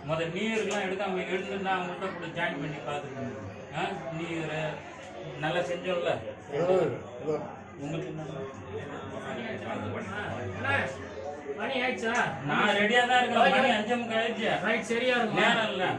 முதல் நியூ இயர்லாம் எடுத்துன்னா அவங்கள்ட்ட கூட ஜாயின் பண்ணி பார்த்துக்கோங்க. நியூ இயரு நல்லா செஞ்சோம்ல உங்களுக்கு. மணி ஆயிடுச்சா? நான் ரெடியாக தான் இருக்கேன். மணி 5:30 ஆயிடுச்சு. ரைட், சரியா இருக்கும். நேரம் இல்லை.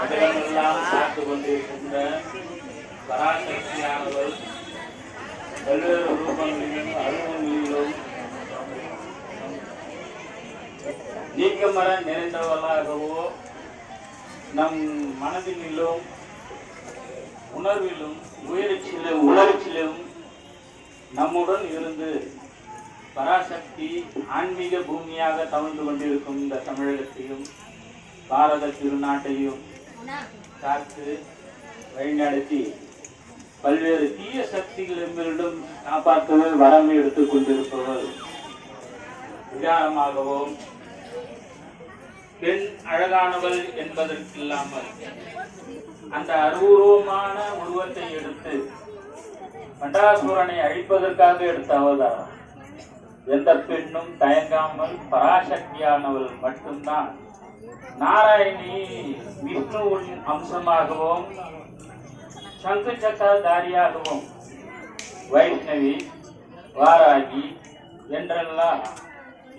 அதையெல்லாம் பார்த்து கொண்டிருக்கின்ற பராசக்தியானவள் பல்வேறு ரூபங்களிலும் அருவங்களிலும் நீக்கமர நிறைந்தவளாகவோ நம் மனதிலும் உணர்விலும் உணர்ச்சியிலும் நம்முடன் இருந்து பராசக்தி ஆன்மீக பூமியாக தவழ்ந்து கொண்டிருக்கும் இந்த தமிழகத்தையும் பாரத திருநாட்டையும் காத்து வழிநடத்தி பல்வேறு தீய சக்திகளிடமிருந்தும் காப்பாற்றுவது வரம்பு எடுத்துக் கொண்டிருப்பவர் விகாரமாகவும் பெண் அழகானவள் என்பதற்கில்லாமல் அந்த அருவமான உருவத்தை எடுத்து பண்டாசூரனை அழிப்பதற்காக எடுத்த அவதாரம். எந்த பெண்ணும் தயங்காமல் பராசக்தியானவள் மட்டும்தான் நாராயணி விஷ்ணுவின் அம்சமாகவும் சங்கு சக்கரதாரியாகவும் வைஷ்ணவி வாராகி என்றெல்லாம்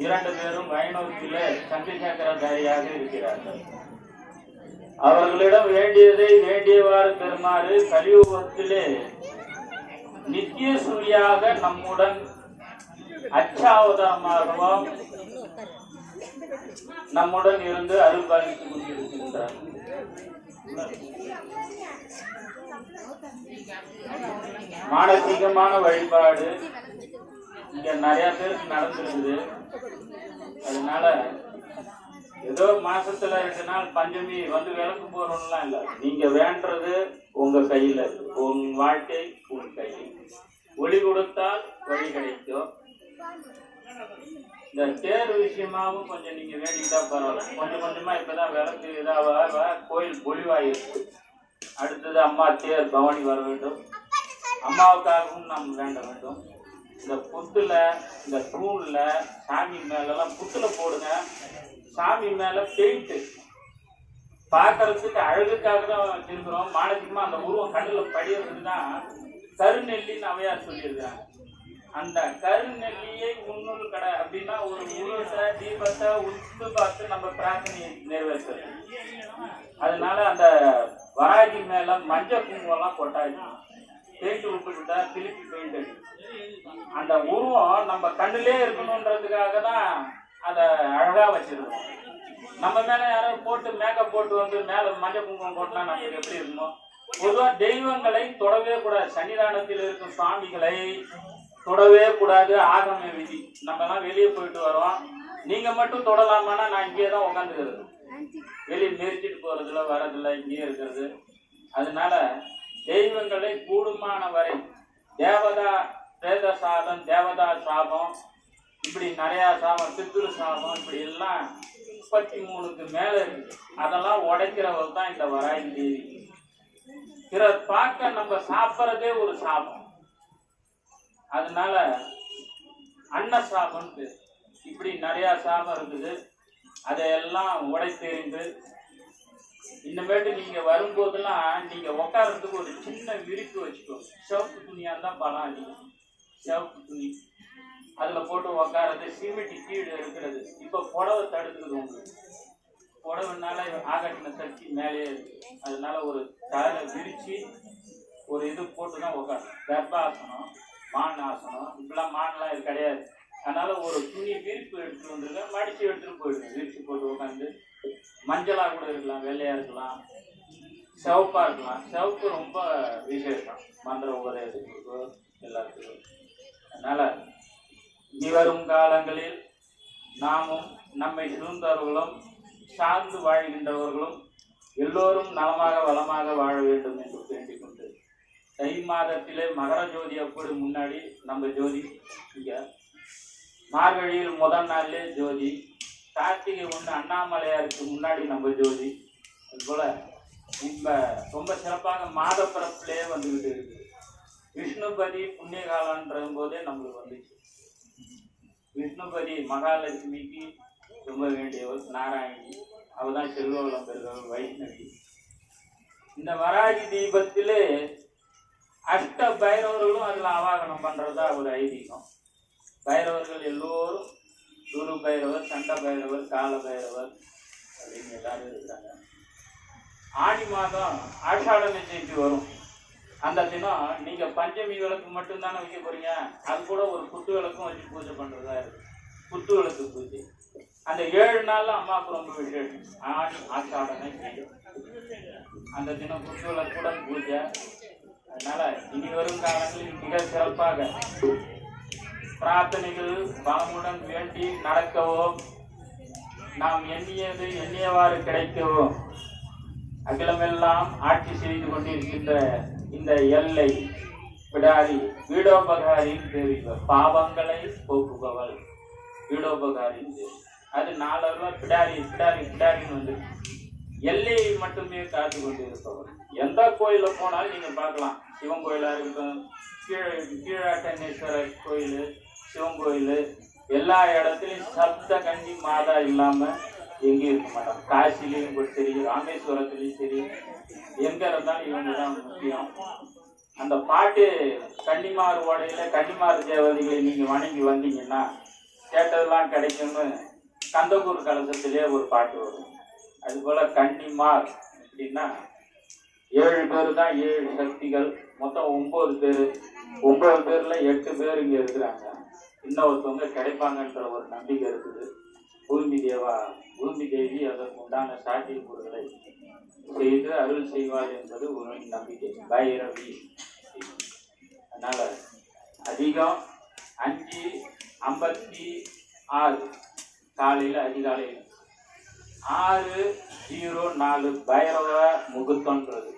2 பேரும் வைணவத்திலே சங்கு சக்கரதாரியாக இருக்கிறார்கள். அவர்களிடம் வேண்டியதை வேண்டியவாறு பெறுமாறு கலியுகத்திலே நித்திய சூரியாக நம்முடன் அச்சாவதாரமாகவும் நம்முடன் இருந்து அருள்பாலித்துக் கொண்டிருக்கின்றார். மானசீகமான வழிபாடு இங்க நிறைய பேருக்கு நடந்திருக்குது. அதனால ஏதோ மாசத்துல 2 நாள் பஞ்சமி வந்து விளக்கு போறோம்லாம் இல்ல. நீங்க வேண்டது உங்க கையில, உன் வாழ்க்கை உன் கையில். ஒளி கொடுத்தால் வழி கிடைக்கும். இந்த தேர் விஷயமாவும் கொஞ்சம் நீங்க வேண்டிக்கிட்டா பரவாயில்ல. கொஞ்சம் கொஞ்சமா இப்பதான் விளக்கு இதாக கோயில் பொலிவாயிருக்கு. அடுத்தது அம்மா தேர் பவனி வர வேண்டும். அம்மாவுக்காகவும் நாம் வேண்ட வேண்டும். இந்த புத்துல இந்த தூண்ல சாமி மேலாம் புத்துல போடுங்க. சாமி மேல பெயிண்ட் பார்க்கறதுக்கு அழகுக்காக தான் வச்சிருக்கிறோம். மானசிகமா அந்த உருவம் கண்ணில் படியறதுன்னா கருநெல்லின்னு அவையார் சொல்லியிருக்காங்க. அந்த கருநெல்லியை முன்னூறு கடை அப்படின்னா ஒரு உருவத்தை தீபத்தை உத்து பார்த்து நம்ம பிரார்த்தனையை நிறைவேற்றுறது. அதனால அந்த வராகி மேல மஞ்சள் குங்குமம்லாம் கொட்டாச்சு பெயிண்ட் விட்டுக்கிட்டா திருப்பி பெயிண்ட் அடி. அந்த உருவம் நம்ம கண்ணிலே இருக்கணுன்றதுக்காக தான் அதை அழகா வச்சிருக்கோம். நம்ம மேல யாராவது போட்டு மேக்கப் போட்டு வந்து மேல மஞ்சள் குங்குமம் போட்டா நமக்கு எப்படி இருக்கணும்? பொதுவா தெய்வங்களை தொடவே கூடாது. சன்னிதானத்தில் இருக்கும் சுவாமிகளை தொடவே கூடாது. ஆகம விதி. நம்ம எல்லாம் வெளியே போயிட்டு வரோம். நீங்க மட்டும் தொடலாமான்னா நான் இங்கேயே தான் உட்காந்துக்கிறது. வெளியே நெரிச்சிட்டு போறதுல வரதில்ல, இங்கேயே இருக்கிறது. அதனால தெய்வங்களை கூடுமான வரை தேவதா பிரேத சாபம், தேவதா சாபம், இப்படி நிறையா சாபம், பித்ரு சாபம், இப்படி எல்லாம் 33க்கு மேல இருக்கு. அதெல்லாம் உடைக்கிறவள் தான் இந்த வராகி தேவி. பிறர் பார்க்க நம்ம சாப்பிட்றதே ஒரு சாபம். அதனால அன்ன சாபம் பேர். இப்படி நிறைய சாபம் இருக்குது. அதையெல்லாம் உடைத்தெறிந்து இனிமேட்டு நீங்க வரும்போதெல்லாம் நீங்க உட்கார்றதுக்கு ஒரு சின்ன விரிப்பு வச்சுக்கோங்க. சிவப்பு துணியா இருந்தா பலம், சிவப்பு துணி அதுல போட்டு உக்காரது. சிமெண்டி கீழே இருக்கிறது. இப்ப புடவை தடுக்குது உங்களுக்கு. புடவைனால ஆகட்டின சக்தி மேலேயே இருக்கு. அதனால ஒரு தலையில விரிச்சு ஒரு இது போட்டுதான் உட்காரணும். கர்ப்பாசனம், மான் ஆசனம், இப்பெல்லாம் மான்லாம் இது கிடையாது. அதனால ஒரு துணி விரிப்பு எடுத்துட்டு வந்துருங்க, மடிச்சு எடுத்துட்டு போயிடுங்க. விரிச்சு போட்டு உட்காந்து மஞ்சளா கூட இருக்கலாம், வெள்ளையா இருக்கலாம், சிவப்பா இருக்கலாம். சிவப்பு ரொம்ப விசேஷம் மந்திர உபதேசத்துக்கு எல்லாத்துக்கும். அதனால இனி வரும் காலங்களில் நாமும் நம்மை சூழ்ந்தவர்களும் சார்ந்து வாழ்கின்றவர்களும் எல்லோரும் நலமாக வளமாக வாழ வேண்டும் என்று வேண்டிக் கொண்டு, தை மாதத்திலே மகர ஜோதி அப்படி முன்னாடி நம்ம ஜோதி இங்க, மார்கழியில் முதல் நாள்லே ஜோதி, கார்த்திகை 1 அண்ணாமலையாருக்கு முன்னாடி நம்ம ஜோதி. அதுபோல ரொம்ப சிறப்பாக மாத பிறப்பிலே வந்துகிட்டு இருக்கு. விஷ்ணுபதி புண்ணிய காலன்ற போதே நம்மளுக்கு வந்துச்சு. விஷ்ணுபதி மகாலட்சுமிக்கு ரொம்ப வேண்டியவர், நாராயணி அவதான் செல்வவளம் பெறுகிறவர், வைஷ்ணவி. இந்த வராகி தீபத்திலே அஷ்ட பைரவர்களும் அதுல ஆவாகனம் பண்றதா ஒரு ஐதீகம். பைரவர்கள் எல்லோரும் குரு பைரவர், சண்ட பைரவர், கால பைரவர் அப்படின்னு எல்லாரும் இருக்கிறாங்க. ஆடி மாதம் ஆஷாட நிச்சயத்து வரும். அந்த தினம் நீங்க பஞ்சமி விளக்கு மட்டும்தானே வைக்க போறீங்க. அது கூட ஒரு குத்து விளக்கும் வச்சு பூஜை பண்றதா இருக்கு. குத்து விளக்கு பூஜை அந்த 7 நாள்ல அம்மாவுக்கு ரொம்ப விசேஷம். ஆடி ஆஷாட நிச்சயம் அந்த தினம் குத்து விளக்குடன் பூஜை. அதனால இனி வரும் காலங்களில் மிக சிறப்பாக பிரார்த்தனைகள் பலமுடன் வேண்டி நடக்கவோ, நாம் எண்ணியது எண்ணியவாறு கிடைக்கவோ, அகிலமெல்லாம் ஆட்சி செய்து கொண்டிருக்கின்ற இந்த எல்லை பிடாரி வீடோபகாரின் பேர். பாவங்களை போக்குபவள் வீடோபகாரின் பேர். அது 4 ரூபா பிடாரி பிடாரி பிடாரின்னு வந்து எல்லையை மட்டுமே காத்து கொண்டு இருப்பவர். எந்த கோயில போனாலும் நீங்க பார்க்கலாம். சிவன் கோயிலா இருக்கட்டும், கீழாட்டனேஸ்வரர் கோயில், சிவன் கோயில், எல்லா இடத்துலையும் சப்த கன்னி மாதா இல்லாம எங்கேயும் இருக்க மாட்டாங்க. காசிலையும் சரி, ராமேஸ்வரத்துலையும் சரி, எங்க இருந்தாலும் இவங்க தான் முக்கியம். அந்த பாட்டு கன்னிமார் ஓடையில கன்னிமார் தேவதைகளை நீங்க வணங்கி வந்தீங்கன்னா கேட்டதெல்லாம் கிடைக்கும்னு கந்தகூர் கலசத்திலே ஒரு பாட்டு வரும். அது போல கன்னிமார் அப்படின்னா 7 பேர் தான், 7 சக்திகள், மொத்தம் 9 பேர். 9 பேர்ல 8 பேர் இங்க இருக்கிறாங்க. இன்னொருத்தவங்க கிடைப்பாங்கன்ற ஒரு நம்பிக்கை இருக்குது. பூமி தேவி அதற்கு உண்டான சாத்தியக்கூறுகளை செய்து அருள் செய்வார் என்பது ஒரு நம்பிக்கை. பைரவி. அதனால அதிகம் 5:56 காலையில், அதிகாலையில் 6:04 பைரவ முகூர்த்தன்றது.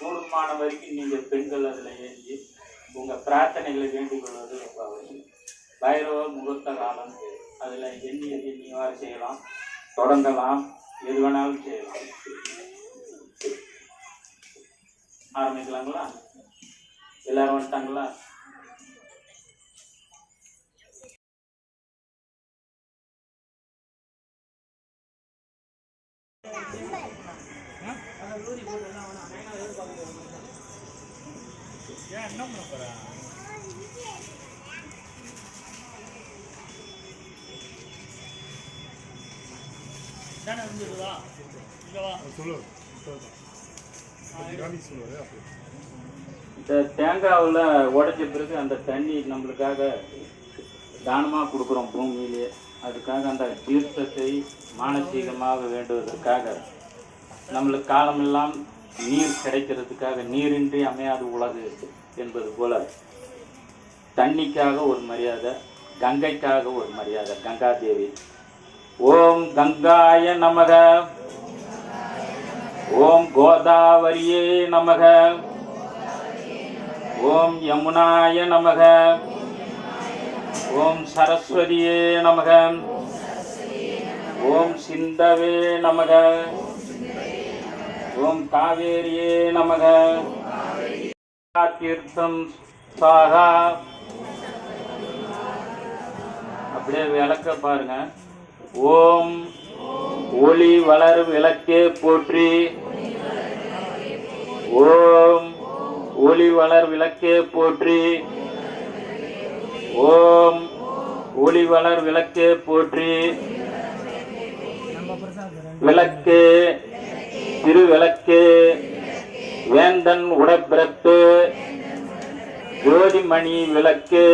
கூடுமான வரைக்கும் நீங்கள் பெண்கள் அதில் ஏந்தி உங்கள் பிரார்த்தனைகளை வேண்டிக் கொள்வது ரொம்ப அவசியம். பைரவ முகூர்த்த காலம். அதில் எண்ணியவாறு செய்யலாம், தொடங்கலாம், எது வேணாலும் செய்யலாம். ஆரம்பிக்கலாங்களா? எல்லாரும் வந்துட்டாங்களா? என்ன பண்ண போற? இந்த தேங்காவில் உடைச்ச பிறகு அந்த தண்ணி நம்மளுக்காக தானமாக கொடுக்குறோம் பூமியிலே. அதுக்காக அந்த தீர்த்தத்தை மானசீகமாக வேண்டுவதற்காக, நம்மளுக்கு காலமெல்லாம் நீர் கிடைக்கிறதுக்காக, நீரின்றி அமையாது உலகு என்பது போல தண்ணிக்காக ஒரு மரியாதை, கங்கைக்காக ஒரு மரியாதை. கங்காதேவி. ஓம் கங்காய நமக, ஓம் கோதாவரியே நமக, ஓம் யமுனாய நமக, ஓம் சரஸ்வதியே நமக, ஓம் சிந்தவே நமக, ஓம் காவேரியே நமக. தீர்த்தம் சாகா. அப்படியே விளக்க பாருங்க. ஓம் ஒளி வளர் விளக்கே போற்றி, ஓம் ஒளி வளர் விளக்கே போற்றி. ஓம் ஒளி வளர் விளக்கே போற்றி. விளக்கு திருவிளக்கு வேந்தன் உடப்பிறப்பு ஜோதிமணி விளக்கு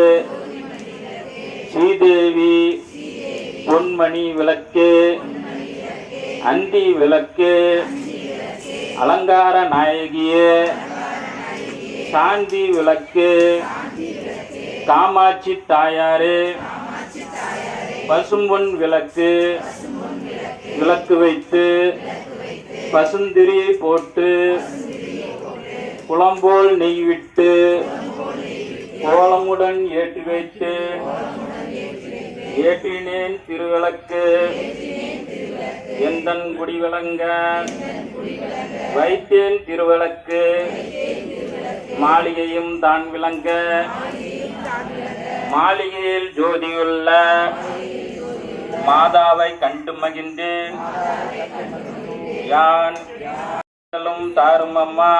ஸ்ரீதேவி பொன்மணி விளக்கு அந்தி விளக்கு அலங்கார நாயகியே சாந்தி விளக்கு காமாட்சி தாயாரே பசும்பொன் விளக்கு விளக்கு வைத்து பசுந்திரியை போட்டு குளம்போல் நெய் விட்டு கோலமுடன் ஏற்றி வைத்து ஏற்றினேன் திருவிளக்கு எந்தன் குடி விளங்க வைத்தேன் திருவிளக்கு மாளிகையும் தான் விளங்க மாளிகையில் ஜோதியுள்ள மாதாவை கண்டு மகிழ்ந்தேன் யான் தாரும் அம்மா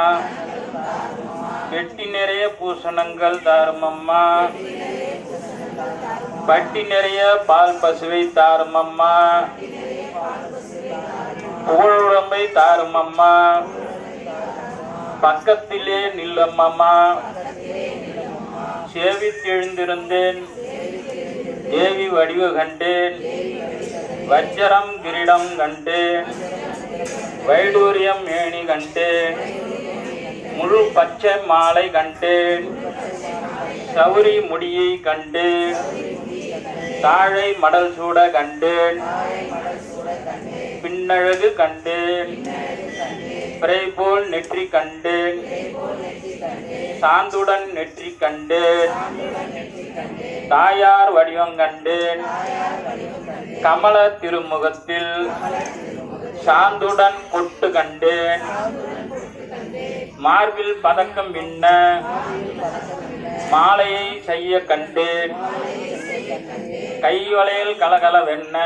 பெட்டி நிறைய பூசணங்கள் தாரும் அம்மா பட்டி நிறைய பால் பசுவை தாரும் அம்மா புகழுடம்பை தாரும் அம்மா பக்கத்திலே நில்லம்மா சேவித்தெழுந்திருந்தேன் தேவி வடிவ கண்டேன் வஜ்ரம் கிரீடம் கண்டேன் வைடூரியம் மேனி கண்டேன் முழு பச்சை மாலை கண்டேன் சௌரி முடியை கண்டேன் தாழை மடல் சூட கண்டேன் பின்னழகு கண்டேன் பிறை போல் நெற்றி கண்டேன் சாந்துடன் நெற்றி கண்டேன் தாயார் வடிவம் கண்டேன் கமல திருமுகத்தில் சாந்துடன் பொட்டு கண்டேன் மார்பில் பதக்கம் மின்ன மாலையை செய்ய கண்டேன் கைவளையல் கலகலவென்ன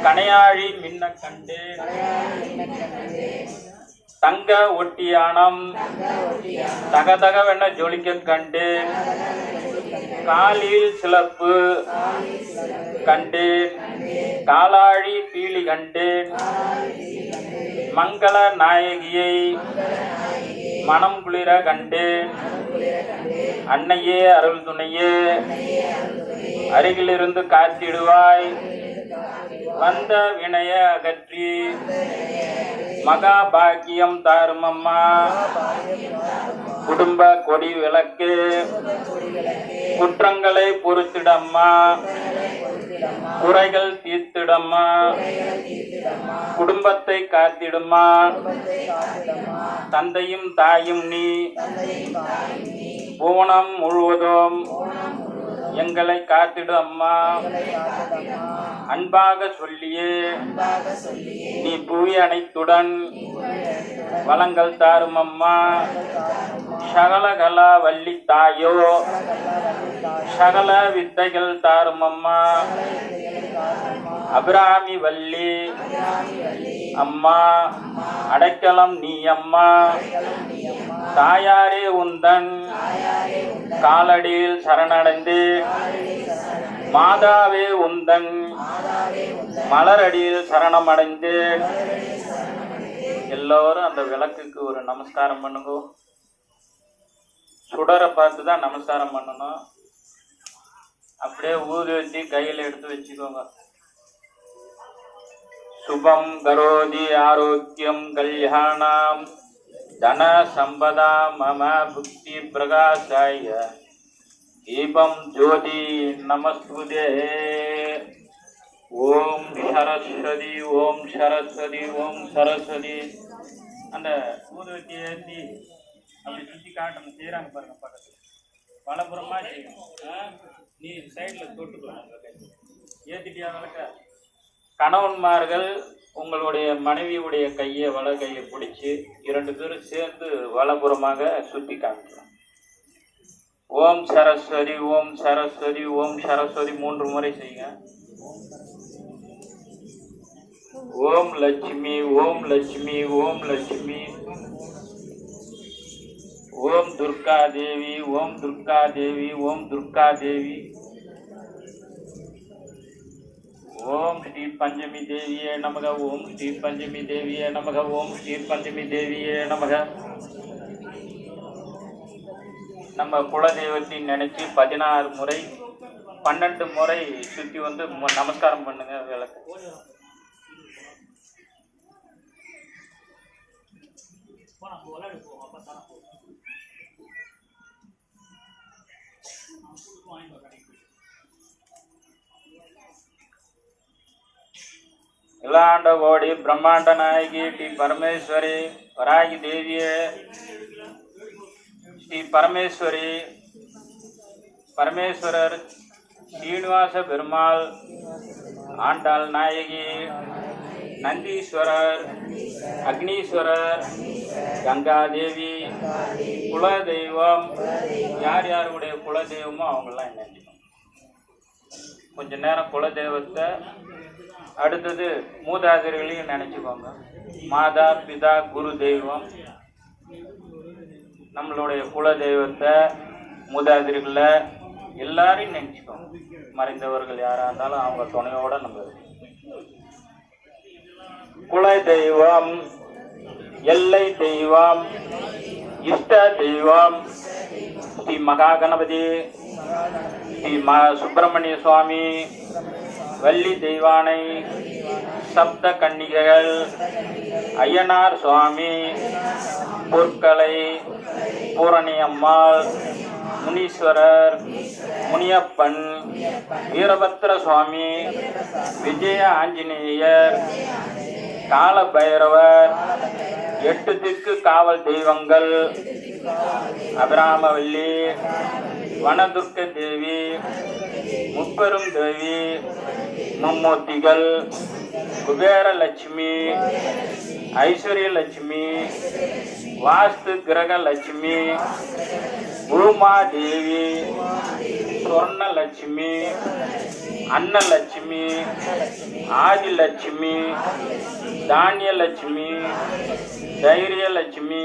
கனையாழி மின்ன கண்டேன் தங்க ஒட்டியானம் தகதகவென ஜொலிக்க கண்டேன் காலில் சிலப்பு கண்டேன் காலாழி பீலி கண்டேன் மங்கள நாயகியை மனம் குளிர கண்டேன் அன்னையே அருள் துணையே அருகிலிருந்து காத்திடுவாய் வந்த வினய அகற்றி மகா பாக்கியம் தாரும் அம்மா குடும்ப கொடி விளக்கு குற்றங்களை பொறுத்திடம்மா குறைகள் தீர்த்திடம்மா குடும்பத்தை காத்திடுமா தந்தையும் தாயும் நீ பூவனம் முழுவதும் எங்களை காத்திடு அம்மா அன்பாக சொல்லியே நீ புவி அனைத்துடன் வளங்கள் தாரும் அம்மா சகலகலா வள்ளி தாயோ சகல வித்தைகள் தாரும் அம்மா அபிராமி வள்ளி அம்மா அடைக்கலம் நீ அம்மா தாயாரே உந்தன் காலடியில் சரணடைந்து மாதாவே உந்தன் மலரடியில் சரணமடைந்து எல்லோரும் அந்த விளக்குக்கு ஒரு நமஸ்காரம் பண்ணுங்க. சுடரை பார்த்து தான் நமஸ்காரம் பண்ணணும். அப்படியே ஊதி வச்சு கையில் எடுத்து வச்சுக்கோங்க. சுபம் கரோதி ஆரோக்கியம் கல்யாணம் தன சம்பதா மம புக்தி பிரகாசாய தீபம் ஜோதி நமஸ்துதே. ஓம் சரஸ்வதி ஓம் சரஸ்வதி ஓம் சரஸ்வதி. அந்த ஊதுவத்தி ஏற்றி அப்படி சுற்றி காட்டணும். செய்கிறாங்க பாருங்க பக்கத்தில் வலப்புறமாக செய்யணும். நீ சைடில் தொட்டுக்கலாம். ஏற்றிட்டியா விளக்க? கணவன்மார்கள் உங்களுடைய மனைவியுடைய கையை வல கையை பிடிச்சி 2 பேரும் சேர்ந்து வலப்புறமாக சுற்றி காமிக்கலாம். ஓம் சரஸ்வதி ஓம் சரஸ்வதி ஓம் சரஸ்வதி 3 முறை செய்யுங்க. ஓம் லட்சுமி ஓம் லட்சுமி ஓம் லட்சுமி. ஓம் துர்கா தேவி ஓம் துர்கா தேவி ஓம் துர்கா தேவி. ஓம் ஸ்ரீ பஞ்சமி தேவியே நமக ஓம் ஸ்ரீ பஞ்சமி தேவியே நமக ஓம் ஸ்ரீ பஞ்சமி தேவியே நமக. நம்ம குலதெய்வத்தை நினைச்சு 16 முறை 12 முறை சுற்றி வந்து நமஸ்காரம் பண்ணுங்க. விளக்கு இலாண்ட கோடி பிரம்மாண்ட நாயகி ஸ்ரீ பரமேஸ்வரி வராகி தேவியே ஸ்ரீ பரமேஸ்வரி பரமேஸ்வரர் ஸ்ரீனிவாச பெருமாள் ஆண்டாள் நாயகி நந்தீஸ்வரர் அக்னீஸ்வரர் கங்காதேவி குலதெய்வம். யார் யாருடைய குலதெய்வமோ அவங்கெல்லாம் நினைக்கணும். கொஞ்ச நேரம் குலதெய்வத்தை, அடுத்தது மூதாதையர்களையும் நினைச்சுக்கோங்க. மாதா பிதா குரு தெய்வம், நம்மளுடைய குலதெய்வத்தை மூதாதையர்களை எல்லாரையும் நினைச்சுக்கோங்க. மறைந்தவர்கள் யாரா இருந்தாலும் அவங்க துணையோட நம்ம குல தெய்வம், எல்லை தெய்வம், இஷ்ட தெய்வம் ஸ்ரீ மகா கணபதி, ஸ்ரீ சுப்பிரமணிய சுவாமி, வள்ளி தெய்வானை, சப்த கன்னிகைகள், ஐயனார் சுவாமி, பொற்கலை, பூரணி அம்மாள், முனீஸ்வரர், முனியப்பன், வீரபத்திர சுவாமி, விஜய ஆஞ்சநேயர், கால பைரவர், 8 திக்கு காவல் தெய்வங்கள், அபிராமவல்லி, வனதுர்க்க தேவி, முப்பெரும் தேவி, மும்மூர்த்திகள், குபேரலட்சுமி, ஐஸ்வர்யலட்சுமி, வாஸ்து கிரகலட்சுமி, பூமாதேவி, சொர்ணலட்சுமி, அன்னலட்சுமி, ஆதிலட்சுமி, தானியலட்சுமி, தைரியலட்சுமி,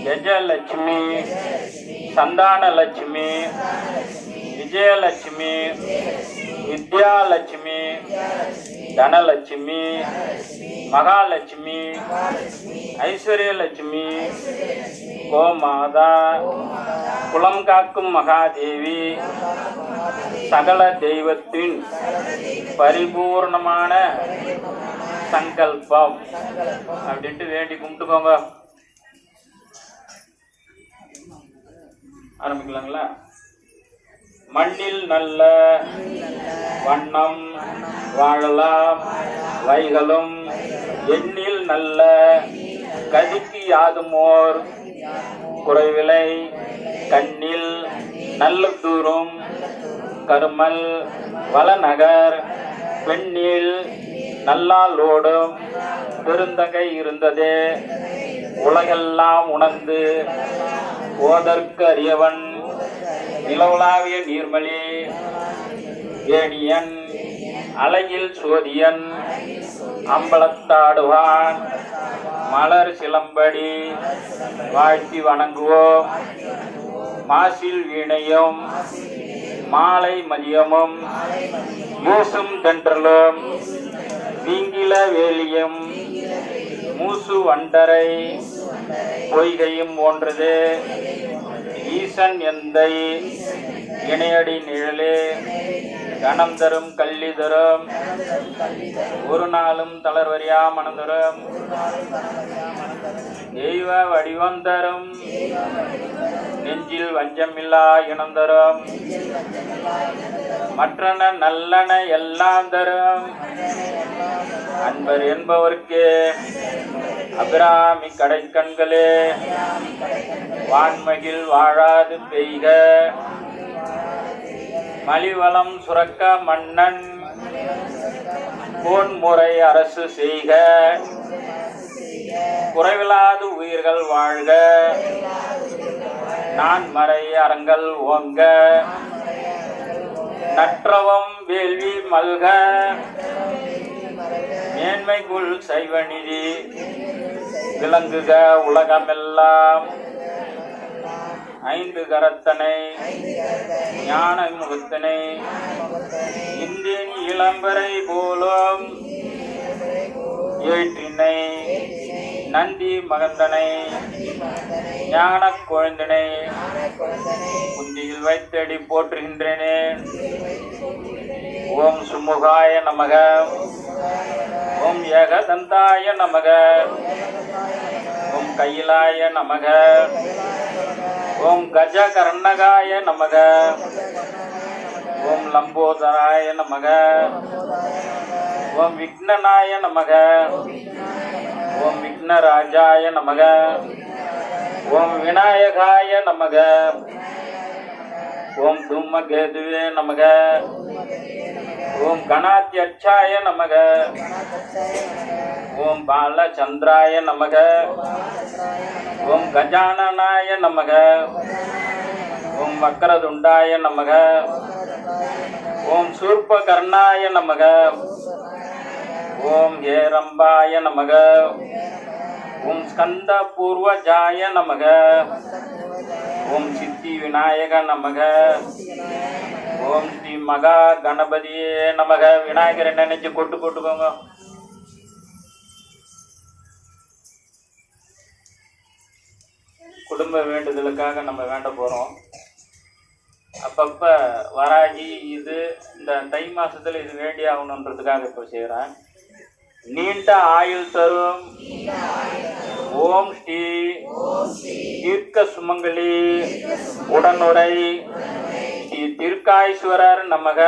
கஜலட்சுமி, சந்தானலட்சுமி, விஜயலட்சுமி, வித்யாலட்சுமி, தனலட்சுமி, மகாலட்சுமி, ஐஸ்வர்யலட்சுமி, கோமாதா, குலம் காக்கும் மகாதேவி, சகல தெய்வத்தின் பரிபூர்ணமான சங்கல்பம் அப்படின்ட்டு வேண்டி கும்பிட்டுக்கோங்க. ஆரம்பிக்கலாங்களா? மண்ணில் நல்ல வண்ணம் வாழலாம் வைகளும், எண்ணில் நல்ல கதிக்கு யாதுமோர் குறைவிலை, கண்ணில் நல்ல தூரும் கருமல் வளநகர், பெண்ணில் நல்லாலோடும் பெருந்தகை இருந்ததே, உலகெல்லாம் உணர்ந்து ஓதற்கு அறியவன், நிலவுலாவிய நீர்மலி ஏனியன், அலையில் சோதியன், அம்பலத்தாடுவான், மலர் சிலம்படி வாழ்த்தி வணங்குவோம். மாசில் வீணையும் மாலை மதியமும் மூசும் தென்றலும் நீங்கில வேலியும் மூசு வண்டரை பொய்கையும் ஒன்றது, ஈசன் எந்தை இணையடி நிழலே, கணம் தரும் கல்வி தரும் ஒரு நாளும் தளர்வரியா மனம் தரும், தெய்வ வடிவம் தரும் நெஞ்சில் வஞ்சமில்லா இனம் தரும், மற்றன நல்லன எல்லாம் தரும் அன்பர் என்பவர்க்கே அபிராமி கடை கண்களே, வான்மகில் வாழாது பெய்க, மலிவளம் சுரக்க மன்னன் போன்முறை அரசு செய்க, குறைவிலாது உயிர்கள் வாழ்க, நான் மறை அறங்கள் ஓங்க, நற்றவம் வேள்வி மல்க, மேன்மைக்குள் சைவநிதி விளங்குக உலகமெல்லாம். ஐந்து கரத்தனை ஞான முகத்தனை இந்தியன் இளம்பரை போலும் ஏற்றினை நந்தி மகந்தனை ஞான குழந்தனை குந்தியில் வைத்தடி போற்றுகின்றேனே. ஓம் சுமுகாய நமக. ஓம் ஏகதந்தாய நமக. ஓம் கையிலாய நமக. ஓம் கஜகர்ணகாய நமக. ஓம் லம்போதராய நமக. ஓம் விக்னநாய நமக. ஓம் விக்னராஜாய நமக. ஓம் விநாயகாய நமக. ஓம் தூமகேதுவே நமக. ஓம் கணாத்யட்சாய நமக. ஓம் பாலச்சந்திராய நமக. ஓம் கஜானனாய நமக. ஓம் வக்ரதுண்டாய நமக. ஓம் சூர்பகர்ணாய நமக. ஓம் ஏரம்பாய நமக. ஓம் ஸ்கந்த பூர்வஜாய நமக. ஓம் சித்தி விநாயக நமக. ஓம் ஸ்ரீ மகா கணபதியே நமக. விநாயகரை நினைச்சு கொட்டுக்கோங்க. குடும்ப வேண்டுதலுக்காக நம்ம வேண்ட போகிறோம். அப்பப்போ வராகி இது இந்த தை மாதத்தில் இது வேண்டி ஆகணுன்றதுக்காக இப்போ செய்கிறேன். நீண்ட ஆயுள் தரும் ஓம் ஸ்ரீ தீர்க்க சுமங்கலி உடனுரை ஸ்ரீ தீர்க்காயீஸ்வரர் நமக.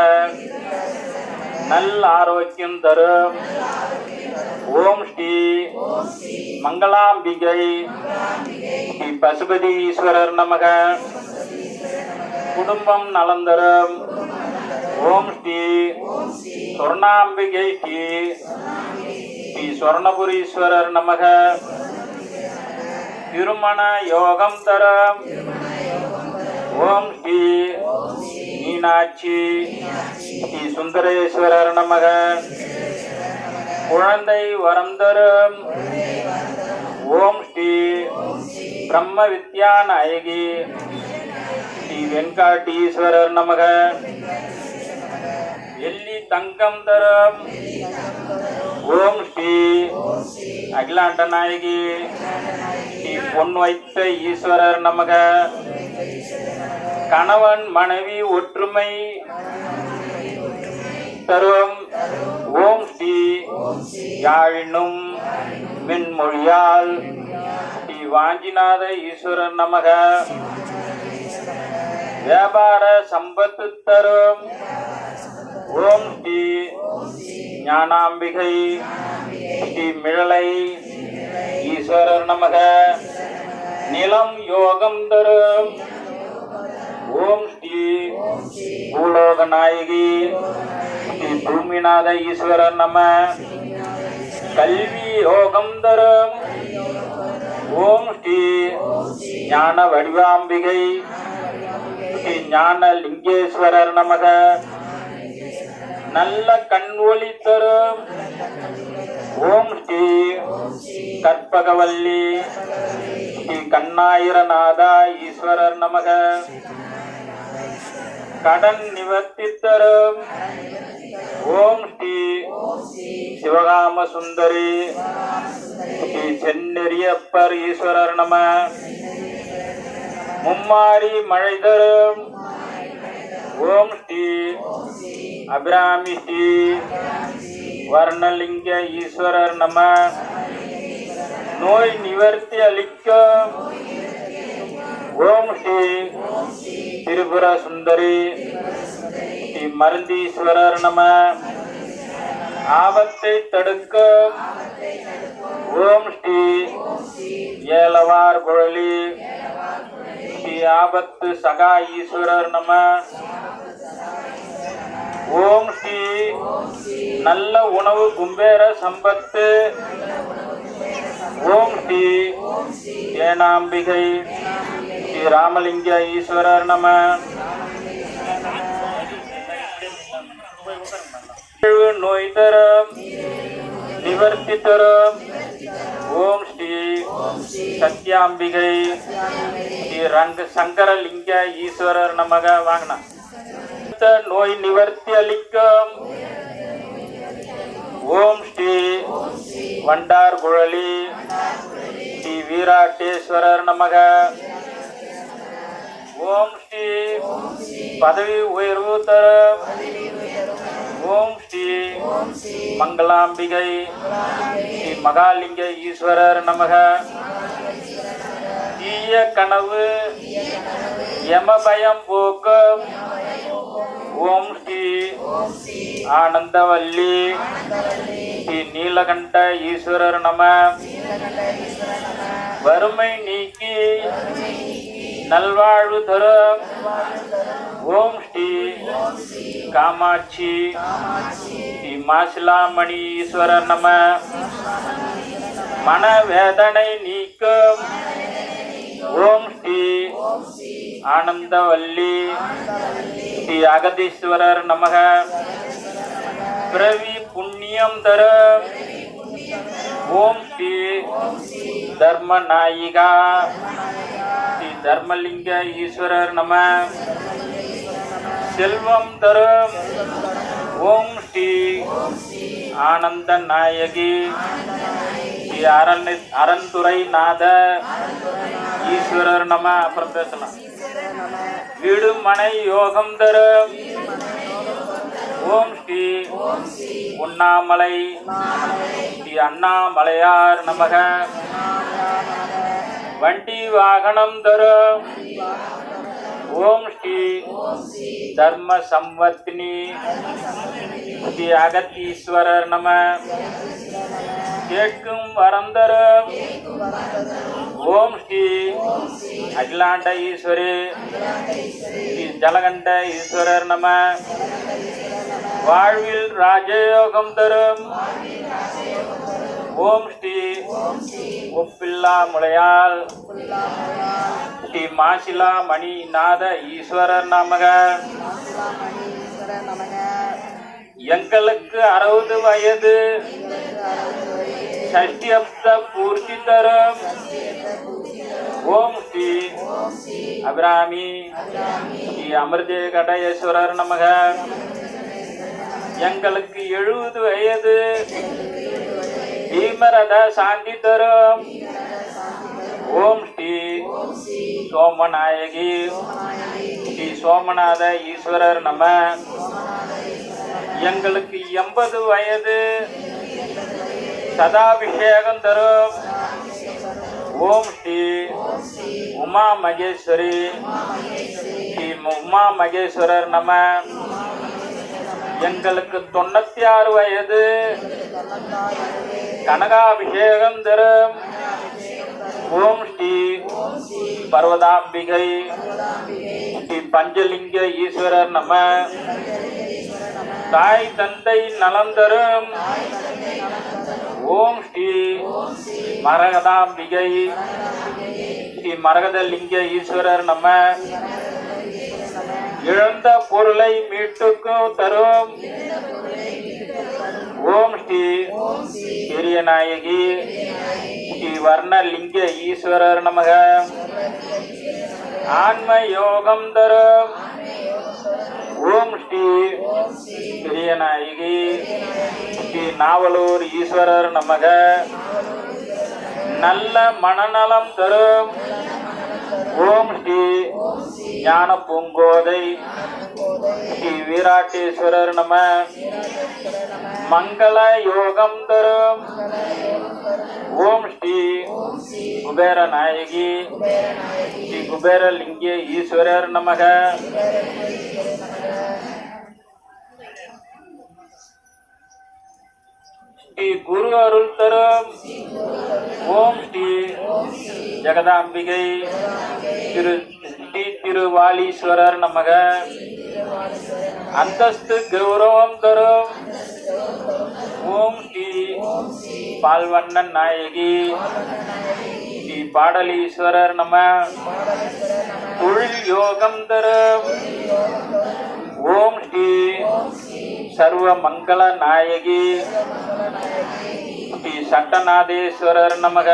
நல் ஆரோக்கியம் தரும் ஓம் ஸ்ரீ மங்களாம்பிகை ஸ்ரீ பசுபதி ஈஸ்வரர் நமக. குடும்பம் நலம் தரும் ஓம் ஸ்ரீ சொர்ணாம்பிகை ஸ்ரீ ஸ்ரீ சொர்ணபுரீஸ்வரர் நமக. திருமண யோகம் தரும் ஓம் ஸ்ரீ மீனாட்சி ஸ்ரீ சுந்தரேஸ்வரர் நமக. குழந்தை வரம் தரும் ஓம் ஸ்ரீ பிரம்ம வித்யா நாயகி ஸ்ரீ வெங்கடீஸ்வரர் நமக. எல்லி தங்கம் தரும் ஓம் ஸ்ரீ அகிலாண்ட நாயகி ஸ்ரீ பொன் வைத்த ஈஸ்வரர் நமக. கணவன் மனைவி ஒற்றுமை தரும் ஓம் ஸ்ரீ யாழினும் மின்மொழியால் ஸ்ரீ வாஞ்சிநாத ஈஸ்வரர் நமக. வியாபார சம்பத்து தரும் ஓம் ஸ்ரீ ஞானாம்பிகை ஸ்ரீ மிழலை ஈஸ்வரர் நமக. நிலம் யோகம் தரும் ஓம் ஸ்ரீ பூலோக நாயகி ஸ்ரீ பூமிநாத ஈஸ்வரர் நம. கல்வி யோகம் தரும் ஓம் ஸ்ரீ ஞான வடிவாம்பிகை ஸ்ரீ ஞான லிங்கேஸ்வரர் நமக. நல்ல கண் ஒளி தரும் ஓம் ஸ்ரீ கற்பகவல்லி ஸ்ரீ கண்ணாயிரநாதா ஈஸ்வரர் நமக. கடன் நிவர்த்தி தரும் ஓம் ஸ்ரீ சிவகாம சுந்தரி ஸ்ரீ சென்னெறியப்பர் ஈஸ்வரர் நம. மும்மாரி மழை தரும் ஓம் ஸ்ரீ அபிராமி ஸ்ரீ வர்ணலிங்க ஈஸ்வரர் நம. நோய் நிவர்த்தி அளிக்கும் ஓம் ஸ்ரீ திரிபுர சுந்தரி ஸ்ரீ மருந்தீஸ்வரர் நம. ஆபத்தை தடுக்கும் ஓம் ஸ்ரீ ஏலவார் குழலி ஸ்ரீ ஆபத்து சகா ஈஸ்வரர் நம. ஓம் ஸ்ரீ நல்ல உணவு கும்பேர சம்பத்து ஓம் ஸ்ரீ ஏனாம்பிகை ஸ்ரீ ராமலிங்க ஈஸ்வரர் நம. நோய் தரும் நிவர்த்தி தரும் ஓம் ஸ்ரீ சத்யாம்பிகை ஸ்ரீ ரங்க சங்கரலிங்க ஈஸ்வரர் நமக. வாங்கினா நோய் நிவர்த்தி அளிக்கும் ஓம் ஸ்ரீ வண்டார் குழலி ஸ்ரீ வீராட்டேஸ்வரர் நமக. ஓம் ஸ்ரீ பதவி உயர்வு தரும் ஓம் ஸ்ரீ மங்களாம்பிகை ஸ்ரீ மகாலிங்க ஈஸ்வரர் நமக. தீய கனவு யமபயம் போக்கும் ஓம் ஸ்ரீ ஆனந்தவல்லி ஸ்ரீ நீலகண்ட ஈஸ்வரர் நம. வறுமை நீக்கி நல்வாழ்வு தரும் ஓம் ஸ்ரீ காமாட்சி ஸ்ரீ மாசிலாமணி ஈஸ்வரர் நம. மனவேதனை நீக்கும் ஓம் ஸ்ரீ ஆனந்தவல்லி ஸ்ரீ அகதீஸ்வரர் நமக. பிறவி புண்ணியம் தரும் ஓம் ஸ்ரீ தர்மநாயிகா ஸ்ரீ தர்மலிங்க ஈஸ்வரர் நம. செல்வம் தரும் ஓம் ஸ்ரீ ஆனந்த நாயகி ஸ்ரீ அரண்துறை நாத ஈஸ்வரர் நம. அப்புறம் பேசலாம். வீடு மனை யோகம் தரும் ஓம் ஸ்ரீ உண்ணாமலை ஸ்ரீ அண்ணாமலையார் நமக. வண்டி வாகனம் தரும் ஓம் ஸ்ரீ தர்ம சம்வர்த்தினி ஸ்ரீ அகத்தீஸ்வரர் நம. கேட்கும் வரம் தரும் ஓம் ஸ்ரீ அகிலாண்ட ஈஸ்வரி ஸ்ரீ ஜலகண்ட ஈஸ்வரர் நம. வாழ்வில் ராஜயோகம் தரும் ஓம் ஸ்ரீ ஒப்பில்லா முளையால் ஸ்ரீ மாசிலா மணி நாத ஈஸ்வரர் நமக. எங்களுக்கு 60 வயது ஷஷ்டியப்த பூர்த்தி தரும் ஓம் ஸ்ரீ அபிராமி ஸ்ரீ அமிர்தே கடேஸ்வரர் நமக. எங்களுக்கு 70 வயது பீமரத சாந்தி தரும் ஓம் ஸ்ரீ சோமநாயகி ஸ்ரீ சோமநாத ஈஸ்வரர் நம. எங்களுக்கு 80 வயது சதாபிஷேகம் தரும் ஓம் ஸ்ரீ உமா மகேஸ்வரி ஸ்ரீ உமா மகேஸ்வரர் நம. எங்களுக்கு 96 வயது கனகாபிஷேகம் தரும் ஓம் ஸ்ரீ பர்வதாம்பிகை ஸ்ரீ பஞ்சலிங்க ஈஸ்வரர் நம. தாய் தந்தை நலம் தரும் ஓம் ஸ்ரீ மரகதாம்பிகை ஸ்ரீ மரகதலிங்க ஈஸ்வரர் நம. இழந்த பொருளை மீட்டுக்கும் தரும் ஓம் ஸ்ரீ பெரியநாயகி ஸ்ரீ வர்ணலிங்க ஈஸ்வரர் நமக. ஆன்ம யோகம் தரும் ஓம் ஸ்ரீ பெரியநாயகி ஸ்ரீ நாவலூர் ஈஸ்வரர் நமக. நல்ல மனநலம் தரும் ஓம் ஸ்ரீ ஞான பூங்கோதை ஸ்ரீ வீராட்டேஸ்வரர் நம. மங்கள யோகம் தரும் ஓம் ஸ்ரீ குபேர நாயகி ஸ்ரீ குபேரலிங்க ஈஸ்வரர் நமக. ஸ்ரீ குரு அருள் தரும் ஓம் ஸ்ரீ ஜெகதாம்பிகை ஸ்ரீ திருவாலீஸ்வரர் நமக. அந்தஸ்து கௌரவம் தரும் ஓம் ஸ்ரீ பால்வண்ணன் நாயகி ஸ்ரீ பாடலீஸ்வரர் நம. தொழில் யோகம் தரும் ஓம் ஸ்ரீ சர்வ மங்கள நாயகி ஸ்ரீ சட்டநாதேஸ்வரர் நமக.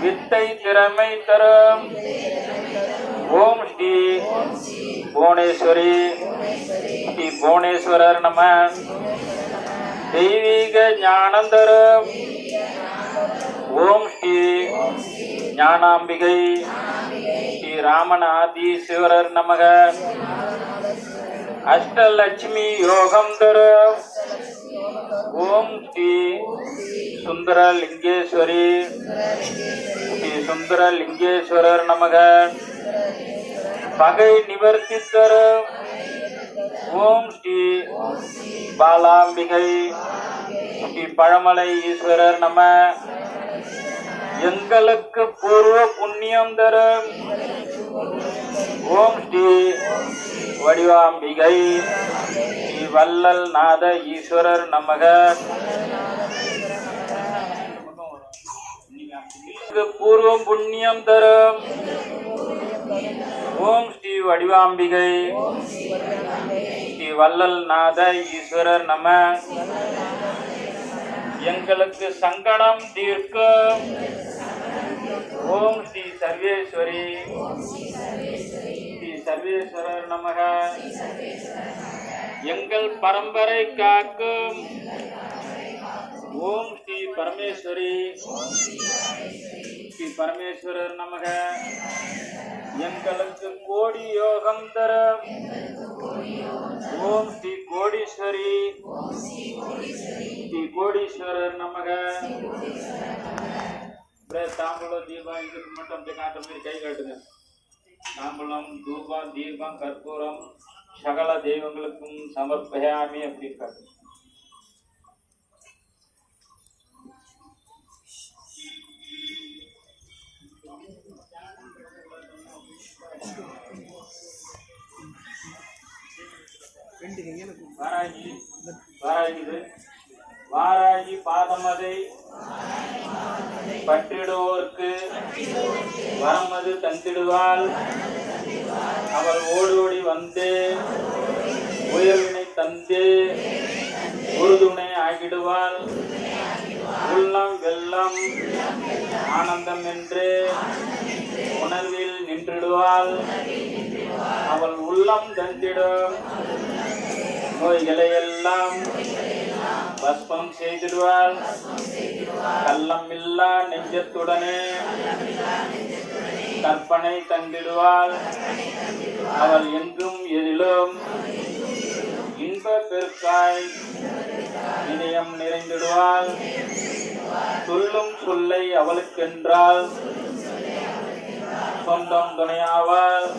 வித்தை திறமை தரும் ஓம் ஸ்ரீ புவனேஸ்வரி ஸ்ரீ புவனேஸ்வரர் நம. தெய்வீக ஞானம் தரும் ஓம் ஸ்ரீ ஞானாம்பிகை ஸ்ரீ ராமநாதீஸ்வரர் நமக. அஷ்டலட்சுமி யோகம் தரும் ஓம் ஸ்ரீ சுந்தரலிங்கேஸ்வரி ஸ்ரீ சுந்தரலிங்கேஸ்வரர் நமக. பகை நிவர்த்தி தரும் ஓம் ஸ்ரீ பாலாம்பிகை ஸ்ரீ பழமலை ஈஸ்வரர் நம. எங்களுக்கு பூர்வ புண்ணியம் தரும் ஓம் ஸ்ரீ வடிவாம்பிகை ஸ்ரீ வள்ளல் நாத ஈஸ்வரர் நமக. பூர்வம் புண்ணியம் தரும் ஓம் ஸ்ரீ வடிவாம்பிகை ஸ்ரீ வள்ளல் நாத ஈஸ்வரர் நம. எங்களுக்கு சங்கடம் தீர்க்கும் ஓம் ஸ்ரீ சர்வேஸ்வரி ஸ்ரீ சர்வேஸ்வரர் நமக. எங்கள் பரம்பரை காக்கும் ஓம் ஸ்ரீ பரமேஸ்வரி ஸ்ரீ பரமேஸ்வரர் நமக. எங்களுக்கு கோடி யோகம் தரும் ஓம் ஸ்ரீ கோடீஸ்வரி ஸ்ரீ கோடீஸ்வரர் நமக. தாம்பூலம் தீபம் இதுக்கு மட்டும் அப்படி காட்டுற மாதிரி கை காட்டுங்க. தாம்பூலம் தூபம் தீபம் கற்பூரம் சகல தெய்வங்களுக்கும் சமர்ப்பயாமி அப்படின்னு காட்டுங்க. வாராகி பாதமதை பற்றிடுவோர்க்கு வரமது தந்திடுவாள். அவள் ஓடோடி வந்து உயர்வினை தந்து உறுதுணை ஆகிடுவாள். உள்ளம் வெள்ளம் ஆனந்தம் என்று உணர்வில் நின்றுடுவாள். அவள் உள்ளம் தந்திடும் நோய்களை எல்லாம் பஸ்பம் செய்திடுவாள். கள்ளம் இல்லா நெஞ்சத்துடனே கற்பனை தந்திடுவாள். அவள் எங்கும் எதிலும் இன்ப பெருக்காய் இதயம் நிறைந்திடுவாள். சொல்லும் சொல்லை அவளுக்கென்றால் சொந்தம் துணையாவாள்.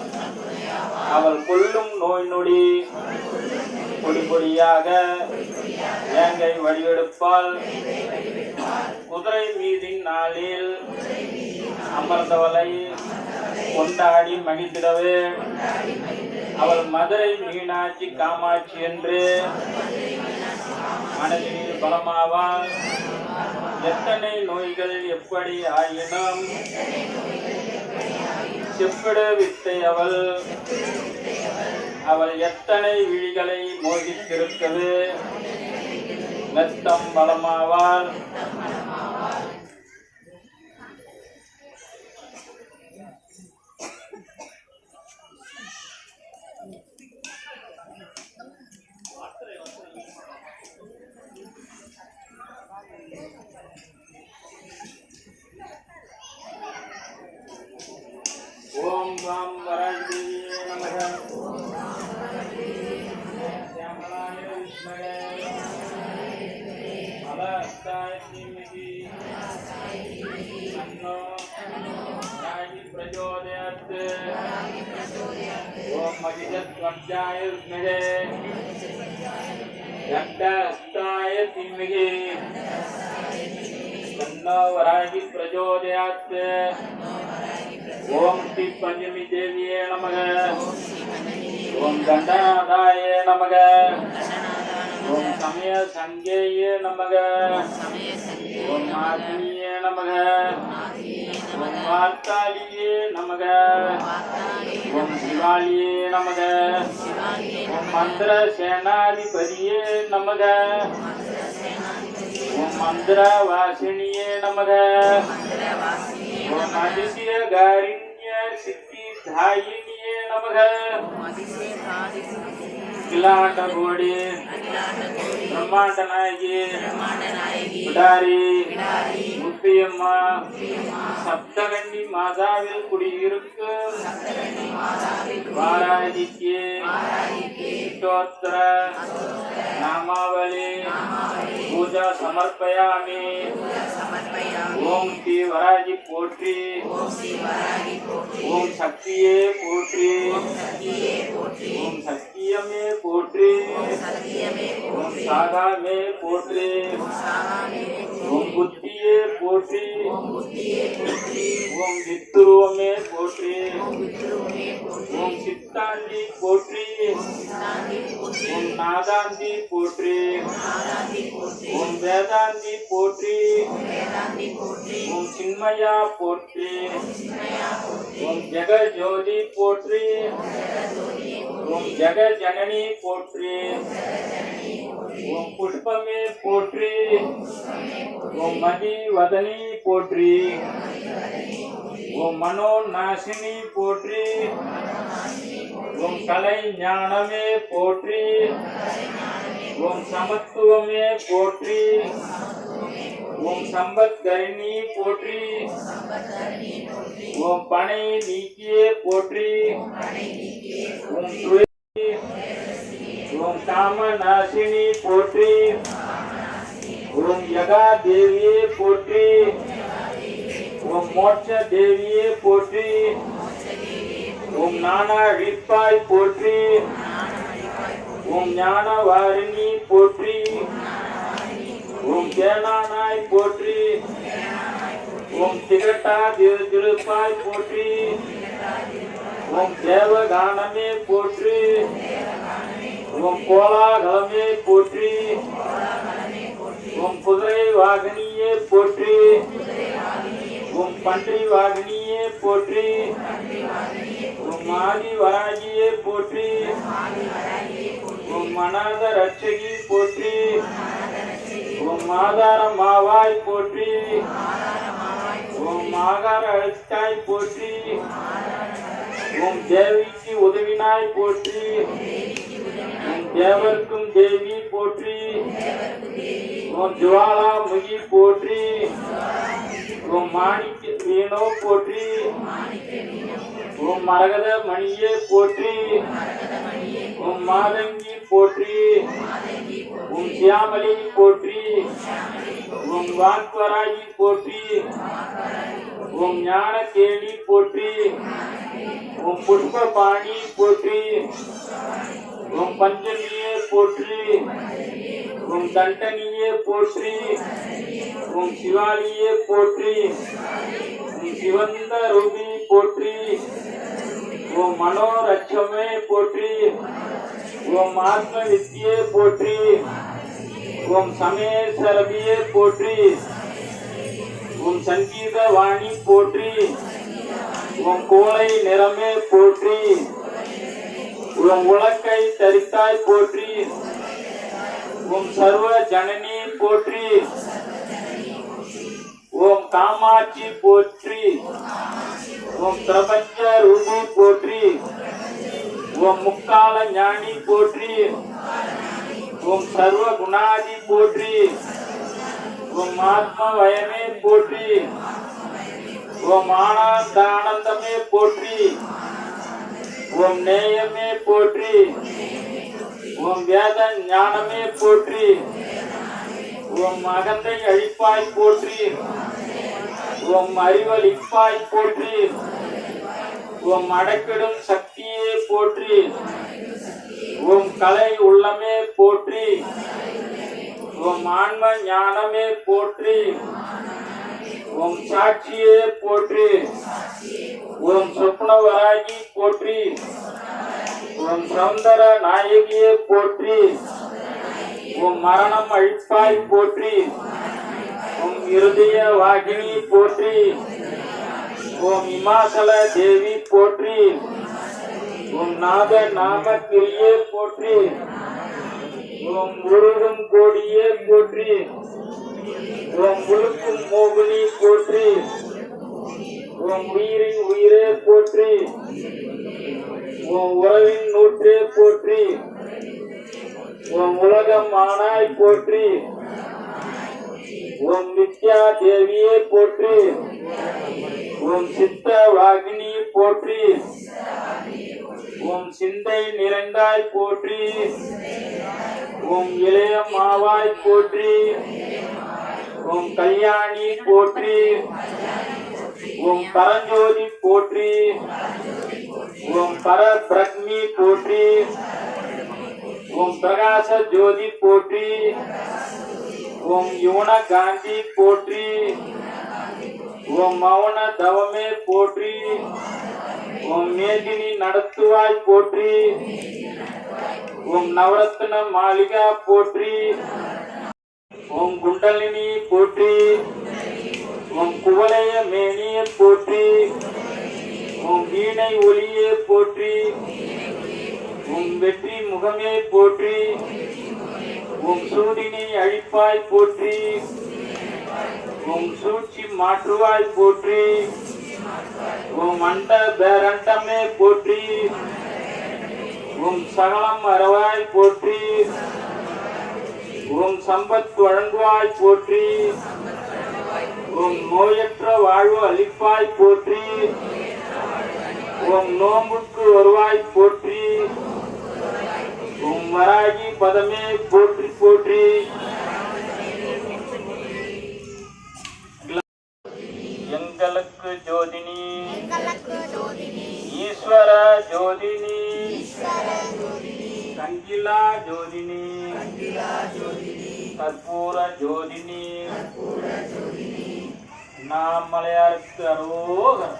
அவள் கொல்லும் நோய் நொடி பொடி பொடியாக வேங்கை வடிவெடுப்பாள். குதிரை மீதின் நாளில் அமர்ந்தவளை கொண்டாடி மகிழ்ந்திடவே அவள் மதுரை மீனாட்சி காமாட்சி என்று மனதில் பலமாவாள். எத்தனை நோய்கள் எப்படி ஆயினும் செப்பிட வித்தை அவள். அவள் எத்தனை விழிகளை மோதித்திருக்கிறது மெத்தம் பலமாவாள். ஓம் வாம் வராஜி நமக. श्यामलाय विद्महे अलास्ताय धीमहि तन्नो रागी प्रचोदयात्. ओम महिषध्वजाय विद्महे दण्डहस्ताय धीमहि तन्नो रागी प्रचोदयात्. ओम श्री पंचमी देव्ये नमः. ओम दंडनाथाय नमः. ओम समय संज्ञेय नमः. ओम माधवीये नमः. ஓம் வார்த்தாலியே நமக ஓம் சிவாலியே நமக ஓம் மந்திர சேனாதிபதியே நமக ஓம் மந்திர வாசினியே நமக ஓம் அதிசய காரிண்ய சித்தி தாயினியே நமக அகிலாண்ட கோடி பிரம்மாண்ட நாயகி பிடாரி முப்பியம்மா சப்தகண்டி மாதாவில் குடியிருக்கும் வாராதிக்கு ஸ்தோத்திர நாமாவளி பூஜா சமர்ப்பயாமி ஓம் ஸ்ரீ வராகி போற்றி ஓம் சக்தியே போற்றி ஓம் சத்தியமே போற்றி ஓம் சாகாமே போற்றி ஓம் புத்தியே போற்றி ஓம் வித்துருவமே போற்றி ஓம் சித்தாந்தி போற்றி ஓம் நாதாந்தி போற்றி ஓம் வேதாந்தி போற்றி ஓம் சின்மயா போற்றி ஓம் ஜெகஜோதி போற்றி ஓம் ஜெகஜனனி போற்றி ஓம் புஷ்பமே போற்றி ஓம் மதி வதனி போற்றி ஓம் மனோ நாசினி போற்றி ஓம் கலை ஞானமே போற்றி ஓம் சமத்துவமே போற்றி ஓம் சம்பத்கரிணி போற்றி ஓம் பனை நீக்கியே போற்றி ஓம் ஓம் காமநாசினி போற்றி ஓம் யகா தேவியே போற்றி ஓம் மோட்ச தேவியே போற்றி ஓம் நானா அழிப்பாய் போற்றி ஓம் ஞான வாரிணி போற்றி ஓம் தேனானாய் போற்றி ஓம் திகட்டா திருப்பாய் போற்றி ஓம் தேவகானமே போற்றி ஓம் கோலாகலமே போற்றி ஓம் குதிரை வாகினியே போற்றி ஓம் பன்றி வாகினியே போற்றி ஓம் ஆதி வராகியே போற்றி ஓம் அநாத ரட்சகி போற்றி ஓம் ஆதார மாவாய் போற்றி ஓம் ஆகார அழைத்தாய் போற்றி ஓம் தேவிக்கு உதவினாய் போற்றி ஓம் தேவர்க்கும் தேவி போற்றி ஓம் ஜுவாலா முகி போற்றி ஓம் மாணிக்க வீணோ போற்றி ஓம் மரகத மணியே போற்றி ஓம் மாதங்கி போற்றி ஓம் சியாமலி போற்றி ஓம் வாக்வராகி போற்றி ஓம் ஞானகேளி போற்றி ஓம் புஷ்பபாணி போற்றி ஓம் பஞ்சமியே போற்றி ஓம் தண்டனியே போற்றி ஓம் சிவாலியே போற்றி ஓம் சிவந்த ரூபி போற்றி ஓம் மனோரட்சமே போற்றி ஓம் ஆத்ம வித்தியே போற்றி ஓம் சமேஸ்வரபியே போற்றி ஓம் சங்கீத வாணி போற்றி ஓம் கோலை நிறமே போற்றி ஓம் உலக்கை தரித்தாய் போற்றி ஓம் சர்வ ஜனனி போற்றி ஓம் காமாட்சி போற்றி ஓம் பிரபஞ்ச ரூபி போற்றி ஓம் முக்கால ஞானி போற்றி ஓம் சர்வ குணாதி போற்றி ஓம் ஆத்ம வயமே போற்றி ஓம் ஆனந்தானந்தமே போற்றி ஓம் நேயமே போற்றி ஓம் வேத ஞானமே போற்றி ஓம் அகந்தை அழிப்பாய் போற்றி ஓம் அறிவளிப்பாய் போற்றி ஓம் அடக்கிடும் சக்தியே போற்றி ஓம் கலை உள்ளமே போற்றி ஓம் ஆன்ம ஞானமே போற்றி ஓம் சாட்சியே போற்றி ஓம் சொப்னவராகி போற்றி ஓம் சௌந்தர நாயகியே போற்றி ஓம் மரணம் அழிப்பாய் போற்றி ஓம் இருதய வாகினி போற்றி ஓம் இமாசல தேவி போற்றி. ஓம் நாத நாம கிரியே போற்றி. ஓம் முருகும் கோடியே போற்றி. ஓம் முழுக்கும் மோகினி போற்றி. ஓம் உயிரின் உயிரே போற்றி. ஓம் உறவின் நூற்றே போற்றி. ஓம் உலகம் ஆனாய் போற்றி. ஓம் வித்யா தேவியே போற்றி. ஓம் சித்த வாகினி போற்றி. ஓம் சிந்தை நிறைந்தாய் போற்றி. ஓம் இளைய மாவாய் போற்றி. ஓம் கல்யாணி போற்றி. ஓம் பரஞ்சோதி போற்றி. ஓம் பர பிரக்மி போற்றி. ஓம் பிரகாச ஜோதி போற்றி. ஓம் யுவன காந்தி போற்றி. ஓம் மௌன தவமே போற்றி. ஓம் மேதினி நடத்துவாய் போற்றி. ஓம் நவரத்ன மாளிகா போற்றி. ஓம் குண்டலினி போற்றி. ஓம் குவலய மேனியே போற்றி. ஓம் வீணை ஒளியே போற்றி. ஓம் வெற்றி முகமே போற்றி. ஓம் சூடினை அழிப்பாய் போற்றி. ஓம் சூழ்ச்சி மாற்றுவாய் போற்றி. ஓம் அண்ட பேரண்டமே போற்றி. ஓம் சகலம் அறவாய் போற்றி. ஓம் சம்பத் வழங்குவாய் போற்றி. ஓம் நோயற்ற வாழ்வு அளிப்பாய் போற்றி. ஓம் நோம்புக்கு வருவாய் போற்றி. ஓம் வராகி பதமே போற்றி போற்றி. எங்களுக்கு ஜோதினி ஈஸ்வர ஜோதினி கங்கிலா ஜோதினி கற்பூர ஜோதினி நாமலையாருக்கு அரோகரம்.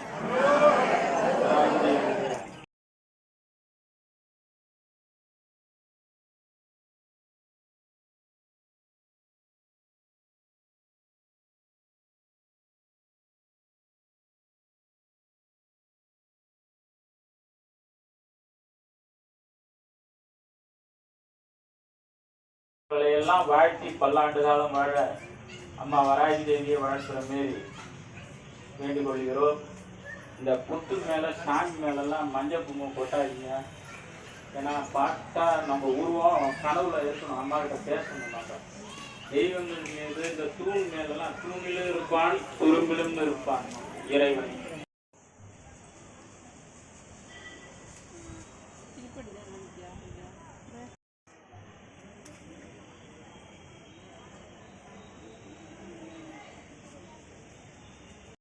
எல்லாம் வாழ்த்தி பல்லாண்டு காலம் வாழ அம்மா வராகி தேவியை வாழ்த்துற மாரி வேண்டிக் கொள்கிறோம். இந்த புத்து மேலே சாமி மேலெல்லாம் மஞ்சள் குங்குமம் போட்டாதீங்க. ஏன்னா பார்த்தா நம்ம உருவம் கனவுல இருக்கணும், அம்மா கிட்ட பேசணும். நம்ம தெய்வங்கள் மீது இந்த தூண் மேலெல்லாம் தூணிலும் இருப்பான் துரும்பிலும் இருப்பான் இறைவன்.